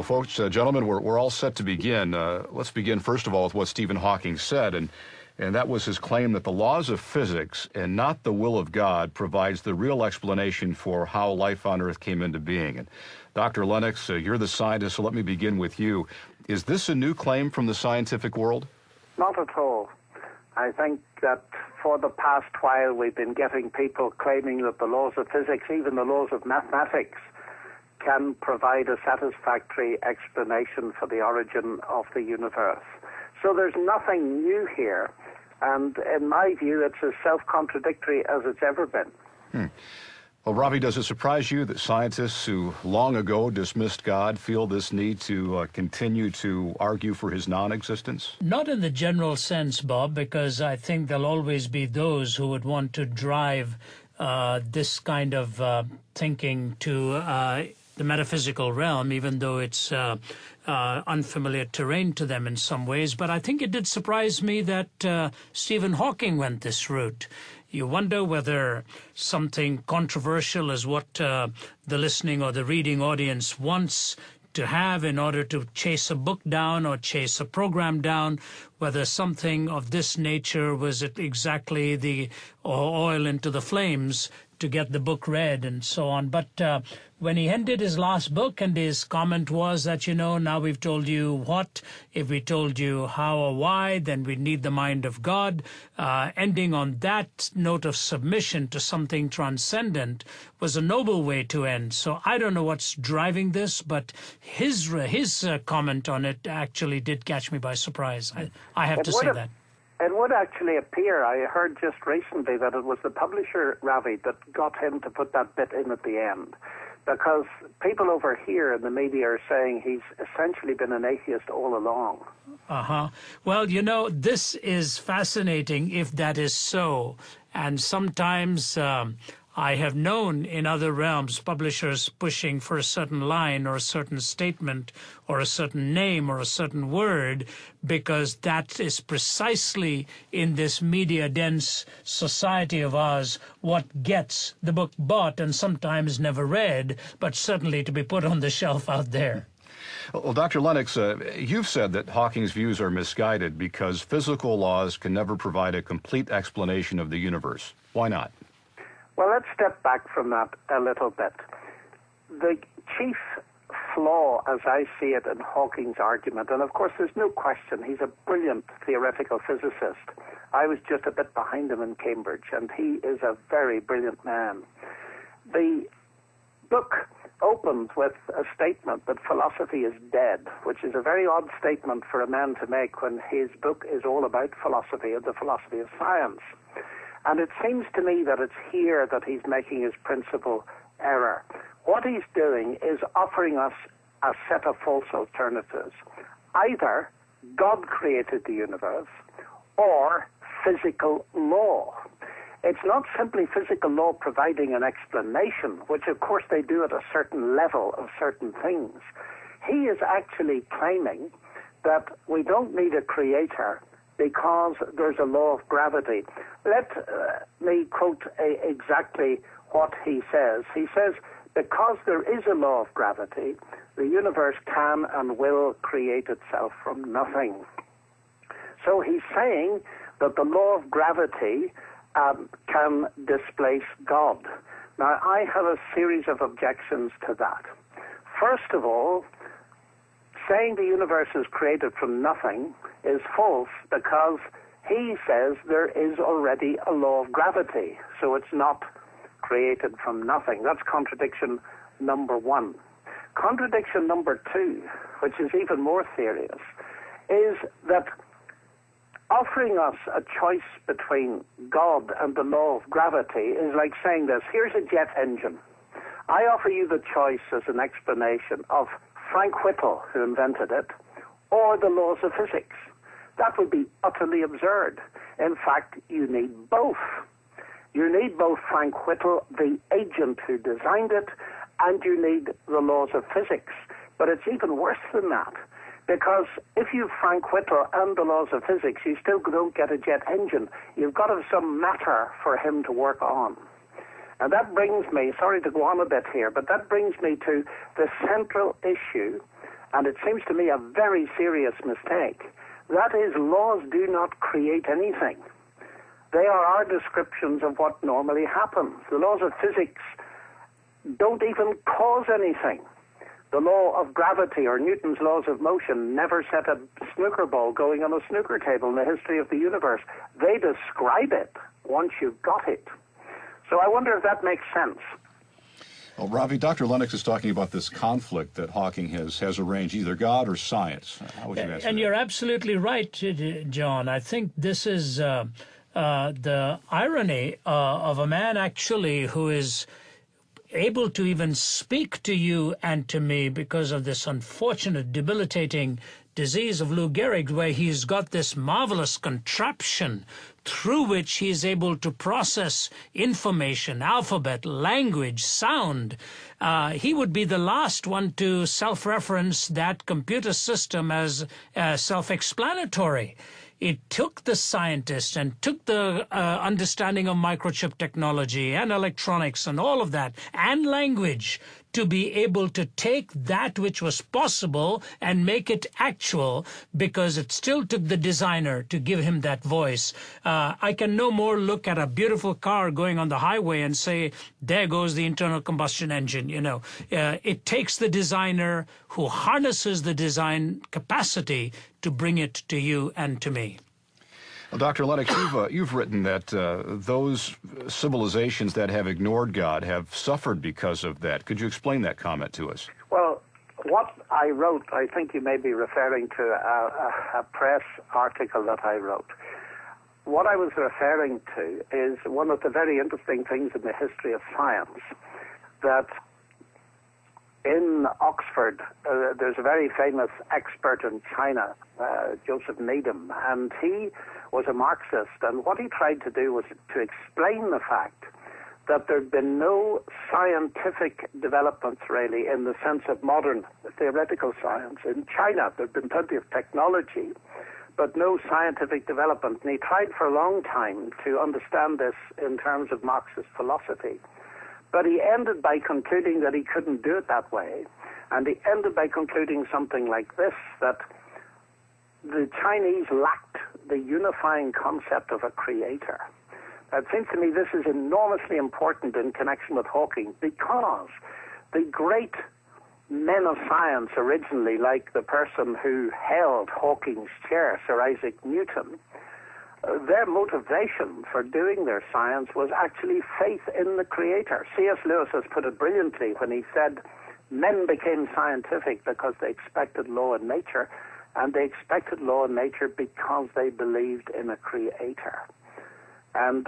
folks, gentlemen, we're all set to begin. Let's begin, first of all, with what Stephen Hawking said, and that was his claim that the laws of physics and not the will of God provides the real explanation for how life on Earth came into being. And Dr. Lennox, you're the scientist, so let me begin with you. Is this a new claim from the scientific world? Not at all. I think that for the past while we've been getting people claiming that the laws of physics, even the laws of mathematics, can provide a satisfactory explanation for the origin of the universe. So there's nothing new here, and in my view, it's as self-contradictory as it's ever been. Well, Ravi, does it surprise you that scientists who long ago dismissed God feel this need to continue to argue for his non-existence? Not in the general sense, Bob, because I think there'll always be those who would want to drive this kind of thinking to the metaphysical realm, even though it's unfamiliar terrain to them in some ways. But I think it did surprise me that Stephen Hawking went this route. You wonder whether something controversial is what the listening or the reading audience wants to have in order to chase a book down or chase a program down, whether something of this nature was exactly the oil into the flames to get the book read and so on. But when he ended his last book, and his comment was that, now we've told you what, if we told you how or why, then we need the mind of God. Ending on that note of submission to something transcendent was a noble way to end. So I don't know what's driving this, but his comment on it actually did catch me by surprise. I have to say that. It would actually appear, I heard just recently, that it was the publisher, Ravi, that got him to put that bit in at the end. Because people over here in the media are saying he's essentially been an atheist all along. Well, this is fascinating if that is so. And sometimes I have known in other realms publishers pushing for a certain line or a certain statement or a certain name or a certain word, because that is precisely in this media-dense society of ours what gets the book bought and sometimes never read, but certainly to be put on the shelf out there. Well, Dr. Lennox, you've said that Hawking's views are misguided because physical laws can never provide a complete explanation of the universe. Why not? Well, let's step back from that a little bit. The chief flaw, as I see it, in Hawking's argument, and of course there's no question, he's a brilliant theoretical physicist. I was just a bit behind him in Cambridge, and he is a very brilliant man. The book opens with a statement that philosophy is dead, which is a very odd statement for a man to make when his book is all about philosophy and the philosophy of science. And it seems to me that it's here that he's making his principal error. What he's doing is offering us a set of false alternatives. Either God created the universe or physical law. It's not simply physical law providing an explanation, which of course they do at a certain level of certain things. He is actually claiming that we don't need a creator because there's a law of gravity. Let me quote exactly what he says. He says, because there is a law of gravity, the universe can and will create itself from nothing. So he's saying that the law of gravity can displace God. Now, I have a series of objections to that. First of all, saying the universe is created from nothing is false because he says there is already a law of gravity, so it's not created from nothing. That's contradiction number one. Contradiction number two, which is even more serious, is that offering us a choice between God and the law of gravity is like saying this: here's a jet engine. I offer you the choice as an explanation of Frank Whittle, who invented it, or the laws of physics. That would be utterly absurd. In fact, you need both. You need both Frank Whittle, the agent who designed it, and you need the laws of physics. But it's even worse than that, because if you've Frank Whittle and the laws of physics, you still don't get a jet engine. You've got to have some matter for him to work on. And that brings me, sorry to go on a bit here, but that brings me to the central issue and it seems to me a very serious mistake. That is, laws do not create anything. They are our descriptions of what normally happens. The laws of physics don't even cause anything. The law of gravity or Newton's laws of motion never set a snooker ball going on a snooker table in the history of the universe. They describe it once you've got it. So I wonder if that makes sense. Well, Ravi, Dr. Lennox is talking about this conflict that Hawking has arranged, either God or science. How would you answer And that? you're absolutely right, John. I think this is the irony of a man actually who is able to even speak to you and to me because of this unfortunate, debilitating disease of Lou Gehrig, where he's got this marvelous contraption through which he is able to process information, alphabet, language, sound. He would be the last one to self-reference that computer system as self-explanatory. It took the scientists and took the understanding of microchip technology and electronics and all of that and language to be able to take that which was possible and make it actual, because it still took the designer to give him that voice. I can no more look at a beautiful car going on the highway and say, there goes the internal combustion engine. It takes the designer who harnesses the design capacity to bring it to you and to me. Well, Dr. Lennox, you've written that those civilizations that have ignored God have suffered because of that. Could you explain that comment to us? Well, what I wrote, I think you may be referring to a press article that I wrote. What I was referring to is one of the very interesting things in the history of science, that in Oxford, there's a very famous expert in China, Joseph Needham, and he was a Marxist, and what he tried to do was to explain the fact that there'd been no scientific developments really in the sense of modern theoretical science. In China, there'd been plenty of technology, but no scientific development, and he tried for a long time to understand this in terms of Marxist philosophy. But he ended by concluding that he couldn't do it that way. And he ended by concluding something like this, that the Chinese lacked the unifying concept of a creator. It seems to me this is enormously important in connection with Hawking, because the great men of science originally, like the person who held Hawking's chair, Sir Isaac Newton, their motivation for doing their science was actually faith in the Creator. C.S. Lewis has put it brilliantly when he said, men became scientific because they expected law in nature, and they expected law in nature because they believed in a Creator. And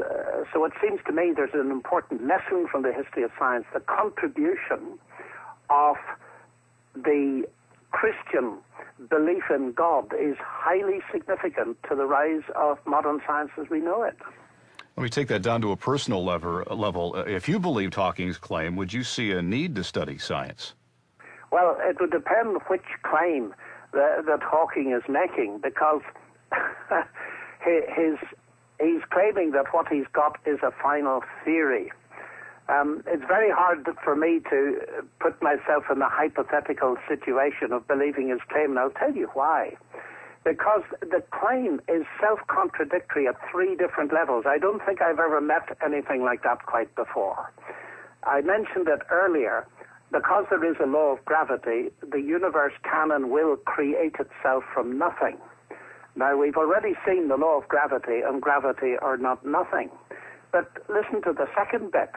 so it seems to me there's an important lesson from the history of science. The contribution of the Christian belief in God is highly significant to the rise of modern science as we know it. Let me take that down to a personal level. If you believed Hawking's claim, would you see a need to study science? Well, it would depend which claim that Hawking is making, because he's claiming that what he's got is a final theory. It's very hard for me to put myself in the hypothetical situation of believing his claim, and I'll tell you why. Because the claim is self-contradictory at three different levels. I don't think I've ever met anything like that quite before. I mentioned it earlier. Because there is a law of gravity, the universe can and will create itself from nothing. Now, we've already seen the law of gravity, and gravity are not nothing. But listen to the second bit.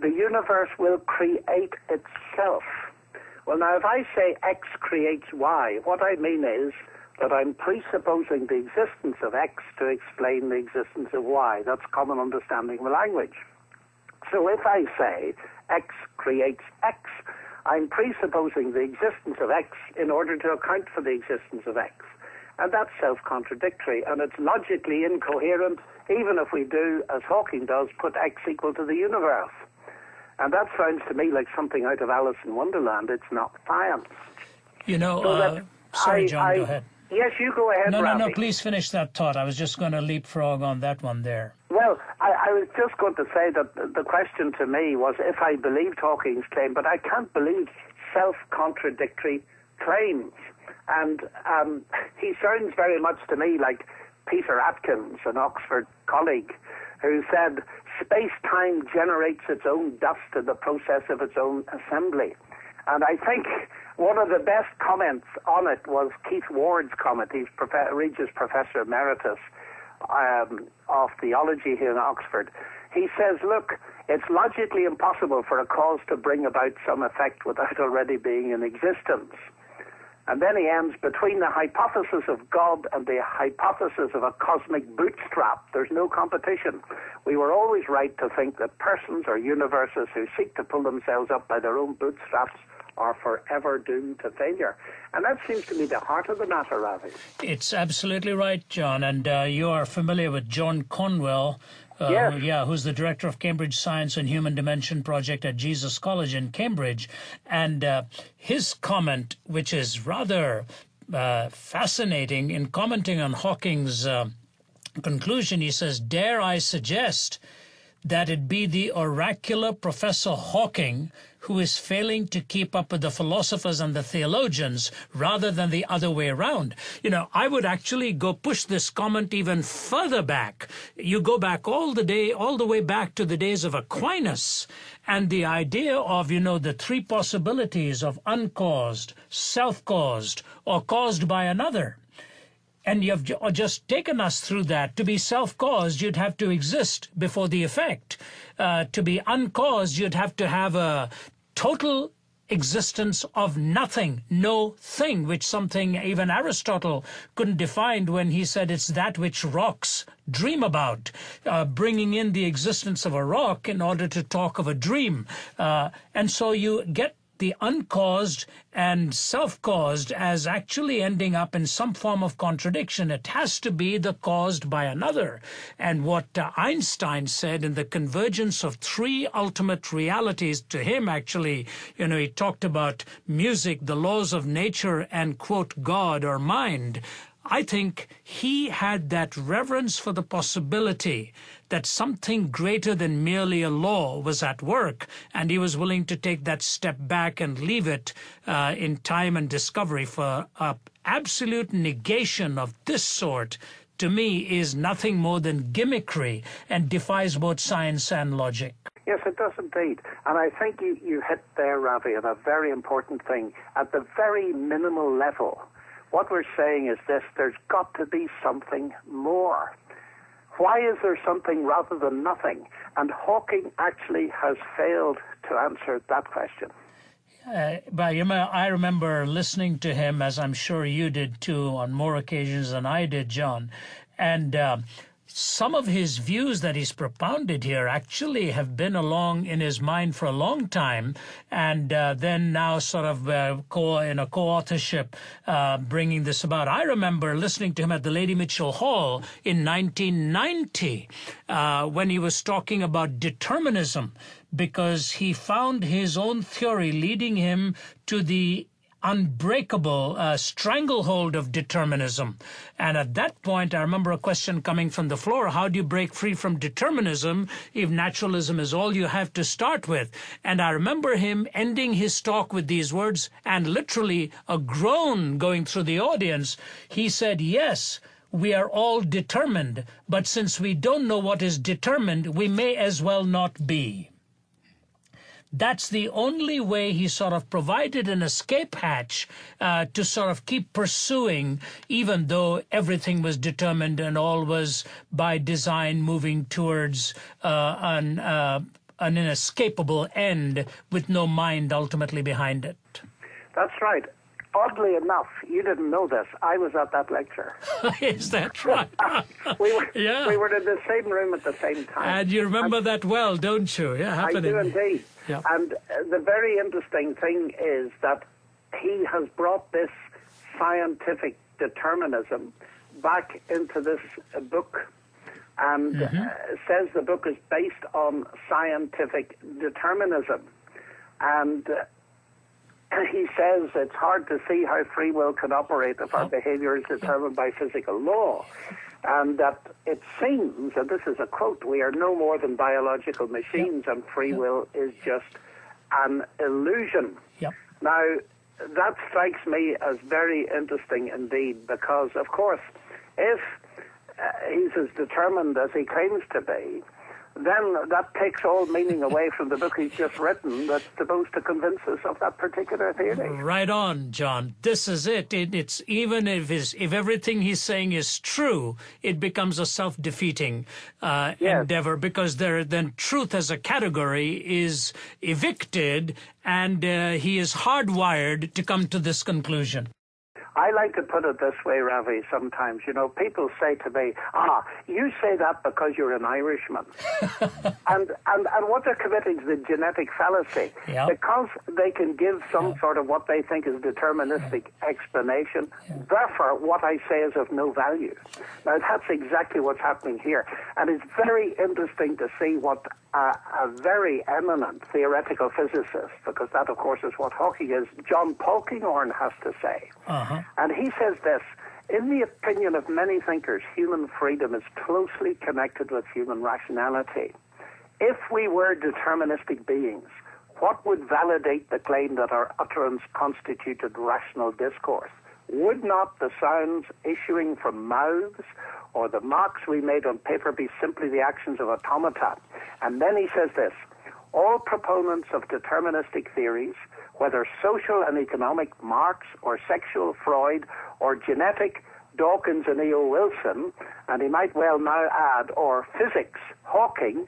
The universe will create itself. Well, now, if I say X creates Y, what I mean is that I'm presupposing the existence of X to explain the existence of Y. That's common understanding of language. So if I say X creates X, I'm presupposing the existence of X in order to account for the existence of X. And that's self-contradictory, and it's logically incoherent, even if we do, as Hawking does, put X equal to the universe. And that sounds to me like something out of Alice in Wonderland. It's not science. Sorry, John, go ahead. Yes, you go ahead, Ravi. No, please finish that thought. I was just going to leapfrog on that one there. Well, I was just going to say that the question to me was if I believed Hawking's claim, but I can't believe self-contradictory claims. And he sounds very much to me like Peter Atkins, an Oxford colleague, who said, space-time generates its own dust in the process of its own assembly. And I think one of the best comments on it was Keith Ward's comment. He's Regis Professor Emeritus of Theology here in Oxford. He says, look, it's logically impossible for a cause to bring about some effect without already being in existence. And then he ends, between the hypothesis of God and the hypothesis of a cosmic bootstrap, there's no competition. We were always right to think that persons or universes who seek to pull themselves up by their own bootstraps are forever doomed to failure. And that seems to be the heart of the matter, Ravi. It's absolutely right, John. And you are familiar with John Conwell, Yes. who's the director of Cambridge Science and Human Dimension Project at Jesus College in Cambridge. And his comment, which is rather fascinating, in commenting on Hawking's conclusion, he says, dare I suggest that it be the oracular Professor Hawking who is failing to keep up with the philosophers and the theologians rather than the other way around. You know, I would actually go push this comment even further back. You go back all the way back to the days of Aquinas, and the idea of, the three possibilities of uncaused, self-caused, or caused by another. And you've just taken us through that. To be self-caused, you'd have to exist before the effect. To be uncaused, you'd have to have a total existence of nothing, no thing, which something even Aristotle couldn't define when he said it's that which rocks dream about, bringing in the existence of a rock in order to talk of a dream. And so you get the uncaused and self-caused as actually ending up in some form of contradiction. It has to be the caused by another. And what Einstein said in the convergence of three ultimate realities, to him actually, he talked about music, the laws of nature, and, quote, God or mind. I think he had that reverence for the possibility that something greater than merely a law was at work, and he was willing to take that step back and leave it in time and discovery. For absolute negation of this sort, to me, is nothing more than gimmickry and defies both science and logic. Yes, it does indeed. And I think you hit there, Ravi, on a very important thing. At the very minimal level, what we're saying is this: there's got to be something more. Why is there something rather than nothing? And Hawking actually has failed to answer that question. But I remember listening to him, as I'm sure you did too, on more occasions than I did, John. And some of his views that he's propounded here actually have been along in his mind for a long time, and then now sort of in a co-authorship bringing this about. I remember listening to him at the Lady Mitchell Hall in 1990 when he was talking about determinism, because he found his own theory leading him to the unbreakable stranglehold of determinism. And at that point, I remember a question coming from the floor: how do you break free from determinism if naturalism is all you have to start with? And I remember him ending his talk with these words, and literally a groan going through the audience. He said, yes, we are all determined, but since we don't know what is determined, we may as well not be. That's the only way he sort of provided an escape hatch to sort of keep pursuing, even though everything was determined and all was by design moving towards an inescapable end with no mind ultimately behind it. That's right. Oddly enough, you didn't know this. I was at that lecture. Is that right? we were in the same room at the same time. And you remember that well, don't you? Yeah, happening. I do indeed. Yeah. And the very interesting thing is that he has brought this scientific determinism back into this book, and says the book is based on scientific determinism. And he says it's hard to see how free will can operate if our behavior is determined by physical law. And that it seems, and this is a quote, we are no more than biological machines, and free will is just an illusion. Yep. Now, that strikes me as very interesting indeed, because, of course, if he's as determined as he claims to be, then that takes all meaning away from the book he's just written that's supposed to convince us of that particular theory. Right on, John. This is it. It's even if everything he's saying is true, it becomes a self-defeating endeavor, because then truth as a category is evicted, and he is hardwired to come to this conclusion. I like to put it this way, Ravi, sometimes. People say to me, you say that because you're an Irishman. and what they're committing is the genetic fallacy. Yep. Because they can give some sort of what they think is deterministic explanation, therefore what I say is of no value. Now, that's exactly what's happening here. And it's very interesting to see what a very eminent theoretical physicist, because that, of course, is what Hawking is, John Polkinghorne has to say. Uh-huh. And he says this: in the opinion of many thinkers, human freedom is closely connected with human rationality. If we were deterministic beings, what would validate the claim that our utterance constituted rational discourse? Would not the sounds issuing from mouths or the marks we made on paper be simply the actions of automata? And then he says this: all proponents of deterministic theories, whether social and economic, Marx, or sexual, Freud, or genetic, Dawkins and E.O. Wilson, and he might well now add, or physics, Hawking,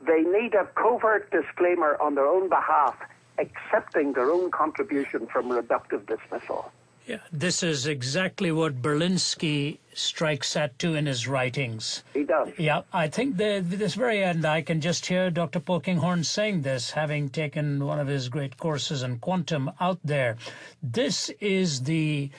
they need a covert disclaimer on their own behalf, accepting their own contribution from reductive dismissal. Yeah, this is exactly what Berlinski strikes at too in his writings. He does. Yeah, I think this very end, I can just hear Dr. Polkinghorne saying this, having taken one of his great courses in quantum out there. This is the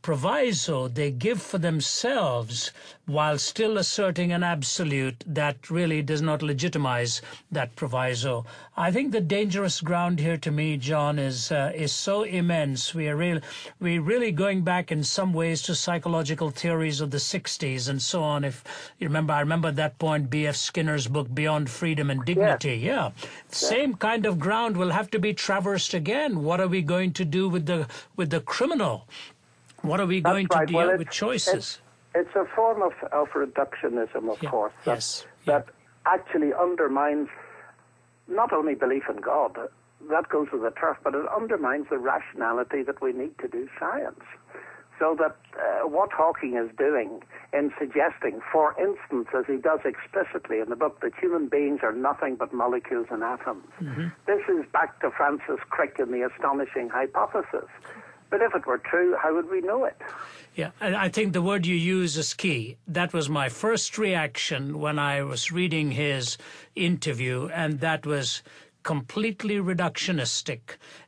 proviso they give for themselves while still asserting an absolute that really does not legitimize that proviso. I think the dangerous ground here to me, John, is so immense. We're really going back in some ways to psychological theories of the 60s and so on. If you remember, I remember at that point B.F. Skinner's book Beyond Freedom and Dignity. Yeah. Same kind of ground will have to be traversed again. What are we going to do with the criminal? What are we going to do with choices? It's a form of reductionism, of course, that actually undermines not only belief in God, that goes with the turf, but it undermines the rationality that we need to do science. So that what Hawking is doing in suggesting, for instance, as he does explicitly in the book, that human beings are nothing but molecules and atoms. Mm-hmm. This is back to Francis Crick and the astonishing hypothesis. But if it were true, how would we know it? Yeah, I think the word you use is key. That was my first reaction when I was reading his interview, and that was completely reductionistic.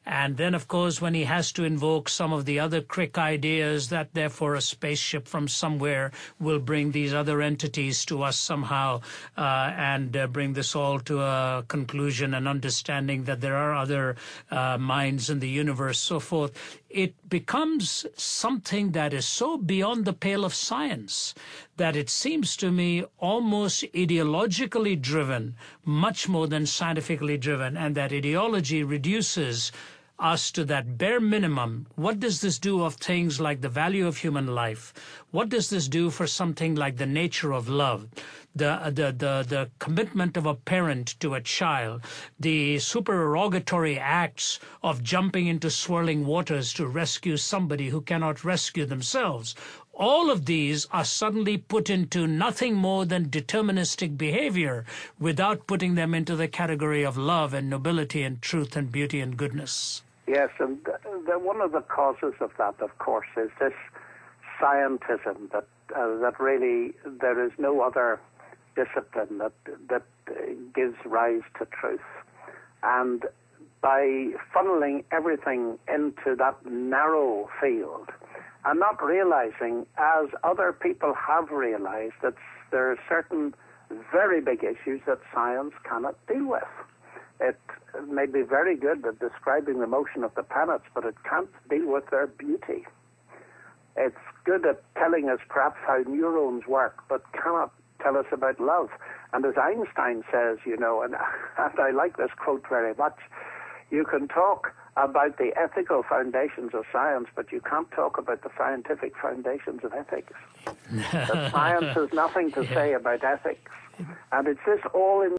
And then, of course, when he has to invoke some of the other Crick ideas that therefore a spaceship from somewhere will bring these other entities to us somehow and bring this all to a conclusion and understanding that there are other minds in the universe, so forth, it becomes something that is so beyond the pale of science that it seems to me almost ideologically driven, much more than scientifically driven, and that ideology reduces us to that bare minimum. What does this do of things like the value of human life? What does this do for something like the nature of love? The commitment of a parent to a child, the supererogatory acts of jumping into swirling waters to rescue somebody who cannot rescue themselves. All of these are suddenly put into nothing more than deterministic behavior without putting them into the category of love and nobility and truth and beauty and goodness. Yes, and one of the causes of that, of course, is this scientism that really there is no other discipline that gives rise to truth. And by funneling everything into that narrow field and not realizing, as other people have realized, that there are certain very big issues that science cannot deal with. It may be very good at describing the motion of the planets, but it can't deal with their beauty. It's good at telling us perhaps how neurons work, but cannot tell us about love. And as Einstein says, and I like this quote very much, you can talk about the ethical foundations of science, but you can't talk about the scientific foundations of ethics. That science has nothing to say about ethics. And it's this all in